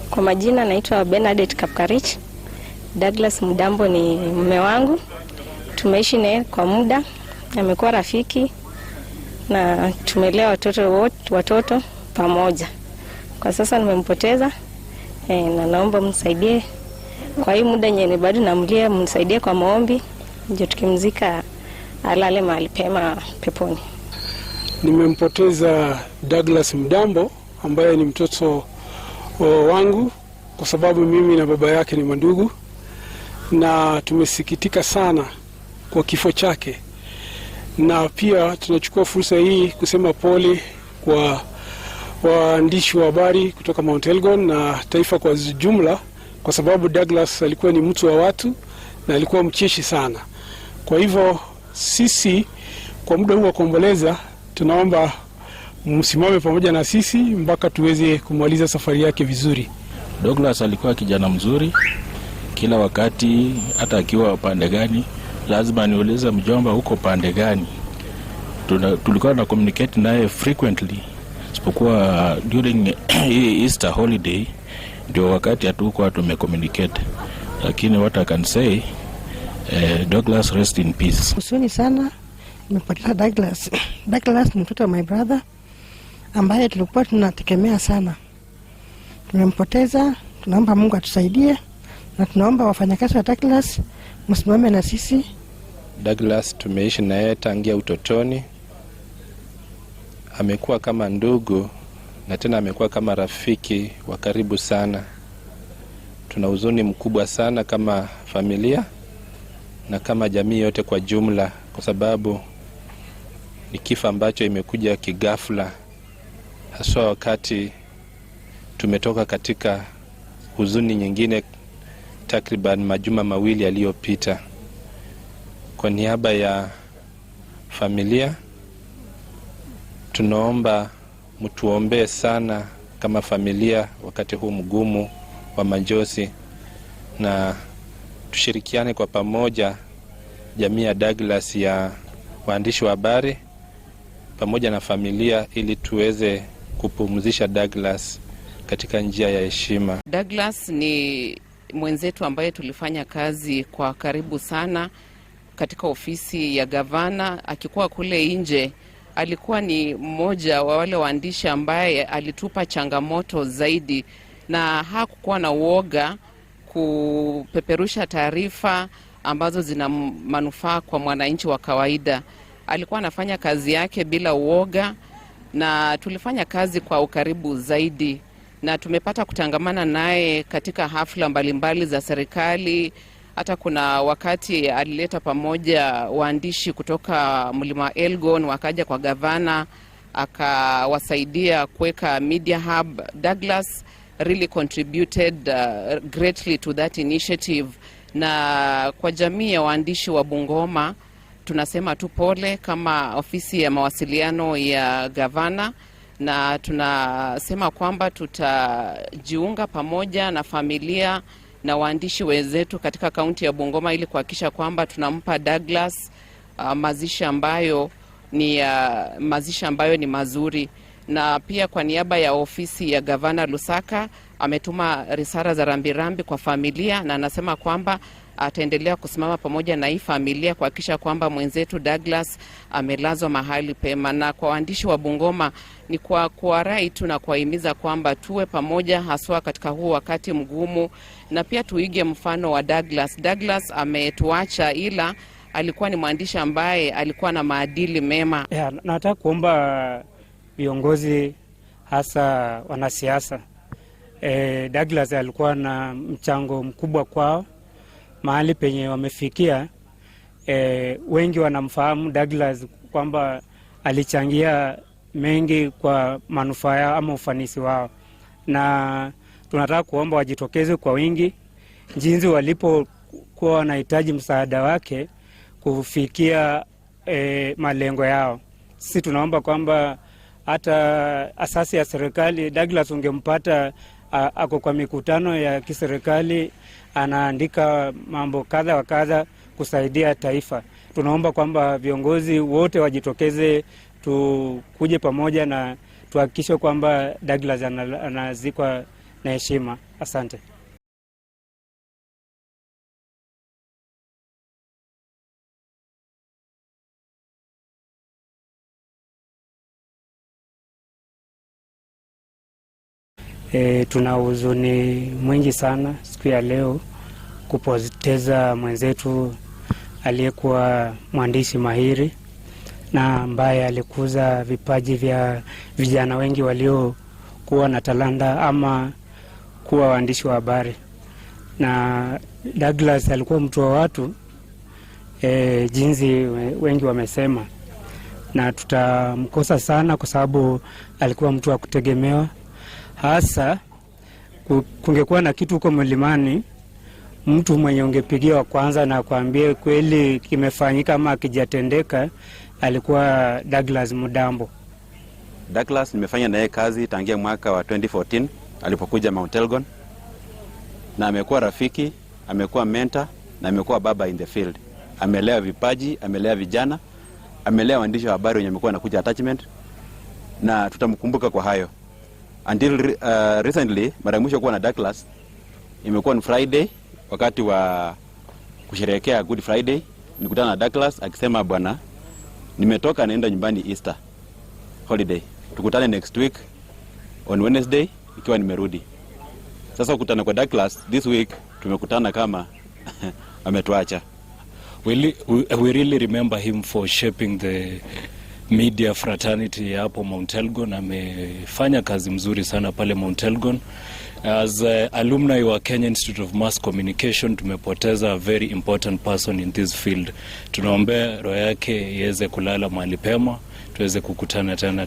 Kwa majina naitwa Bernadette Kapkarich. Douglas Mdambo ni mume wangu. Tumeishi naye kwa muda, amekuwa rafiki na tumelea watoto pamoja. Kwa sasa nimempoteza na naomba mnisaidie kwa hii muda yenye bado namlia, mnisaidie kwa maombi ndio tukimzika alale mahali pema peponi. Nimempoteza Douglas Mdambo ambaye ni mtoto wangu kwa sababu mimi na baba yake ni mandugu, na tumesikitika sana kwa kifo chake. Na pia tunachukua fursa hii kusema pole kwa waandishi wa habari kutoka Mount Elgon na taifa kwa jumla, kwa sababu Douglas alikuwa ni mtu wa watu na alikuwa mcheshi sana. Kwa hivyo sisi kwa muda huu wa kuomboleza tunaomba msimame pamoja na sisi mpaka tuweze kumaliza safari yake vizuri. Douglas alikuwa kijana mzuri. Kila wakati hata akiwa pande gani lazima niulize mjomba huko pande gani. Tulikuwa na communicate naye frequently. Isipokuwa during Easter holiday ndio wakati hatukuwa tumecommunicate. Lakini what I can say, Douglas rest in peace. Huzuni sana nimepoteza Douglas. Douglas ni mtoto wa my brother ambaye tulikuwa tunategemea sana. Tumempoteza, tunaomba Mungu atusaidie na tunaomba wafanyakazi wa Douglas msimame na sisi. Douglas tumeishi naye tangia utotoni. Amekuwa kama ndugu na tena amekuwa kama rafiki wa karibu sana. Tuna huzuni mkubwa sana kama familia na kama jamii yote kwa jumla, kwa sababu ni kifo ambacho imekuja kigafla, haswa wakati tumetoka katika huzuni nyingine takriban majuma mawili yaliyopita. Kwa niaba ya familia tunaomba mtuombee sana kama familia wakati huu mgumu wa majonzi, na tushirikiane kwa pamoja, jamii ya Douglas, ya waandishi wa habari pamoja na familia, ili tuweze kupumzisha Douglas katika njia ya heshima. Douglas ni mwenzetu ambaye tulifanya kazi kwa karibu sana katika ofisi ya gavana. Akikuwa kule nje alikuwa ni mmoja wa wale waandishi ambaye alitupa changamoto zaidi, na hakukuwa na uoga kupeperusha taarifa ambazo zina manufaa kwa mwananchi wa kawaida. Alikuwa anafanya kazi yake bila uoga na tulifanya kazi kwa ukaribu zaidi, na tumepata kutangamana naye katika hafla mbalimbali za serikali. Hata kuna wakati alileta pamoja waandishi kutoka Mlima Elgon wakaja kwa gavana, akawasaidia kuweka media hub. Douglas really contributed greatly to that initiative. Na kwa jamii ya waandishi wa Bungoma tunasema tu pole kama ofisi ya mawasiliano ya gavana, na tunasema kwamba tutajiunga pamoja na familia na waandishi wenzetu katika kaunti ya Bungoma ili kuhakikisha kwamba tunampa Douglas mazishi ambayo ni mazuri. Na pia kwa niaba ya ofisi ya gavana Lusaka ametuma risala za rambirambi kwa familia, na anasema kwamba ataendelea kusimama pamoja na hii familia kuhakikisha kwamba mwenzetu Douglas amelazwa mahali pema. Na kwa waandishi wa Bungoma ni kwa kuwarai tu na kuwahimiza kwamba tuwe pamoja haswa katika huu wakati mgumu, na pia tuige mfano wa Douglas. Douglas ametuacha, ila alikuwa ni mwandishi ambaye alikuwa na maadili mema. Nataka kuomba viongozi hasa wanasiasa. Douglas alikuwa na mchango mkubwa kwao mahali penye wamefikia. Wengi wanamfahamu Douglas kwamba alichangia mengi kwa manufaa yao ama ufanisi wao, na tunataka kuomba wajitokeze kwa wingi jinsi walipokuwa wanahitaji msaada wake kufikia malengo yao. Sisi tunaomba kwamba hata asasi ya serikali, Douglas ungempata ako kwa mikutano ya kiserikali, anaandika mambo kadha wa kadha kusaidia taifa. Tunaomba kwamba viongozi wote wajitokeze, tukuje pamoja na tuhakikishe kwamba Douglas anazikwa na heshima. Asante. Tuna huzuni mwingi sana siku ya leo kupoteza mwenzetu aliyekuwa mwandishi mahiri na ambaye alikuza vipaji vya vijana wengi waliokuwa na talanta ama kuwa waandishi wa habari. Na Douglas alikuwa mtu wa watu, jinsi wengi wamesema, na tutamkosa sana kwa sababu alikuwa mtu wa kutegemewa. Hasa kungekuwa na kitu huko Mlimani, mtu mwenye ungepigia wa kwanza na kuambia kweli kimefanyika ama kijatendeka, alikuwa Douglas Mudambo. Douglas nimefanya naye kazi tangia mwaka wa 2014 alipokuja Mount Elgon, na amekuwa rafiki, amekuwa mentor na amekuwa baba in the field. Amelea vipaji, amelea vijana, amelea waandishi wa habari wenye wamekuwa nakuja attachment, na tutamkumbuka kwa hayo. Until recently, mara mwisho kuwa na Douglas imekuwa ni Friday, wakati wa kusherehekea Good Friday. Nikutana na Douglas akisema, bwana, nimetoka naenda nyumbani Easter holiday, tukutane next week on Wednesday ikiwa nimerudi. Sasa kukutana kwa Douglas this week tumekutana kama ametuacha. We really remember him for shaping the media fraternity hapo Mount Elgon. Amefanya kazi mzuri sana pale Mount Elgon. As alumni wa Kenya Institute of Mass Communication, tumepoteza a very important person in this field. Tunaombea roho yake iweze kulala mahali pema, tuweze kukutana tena.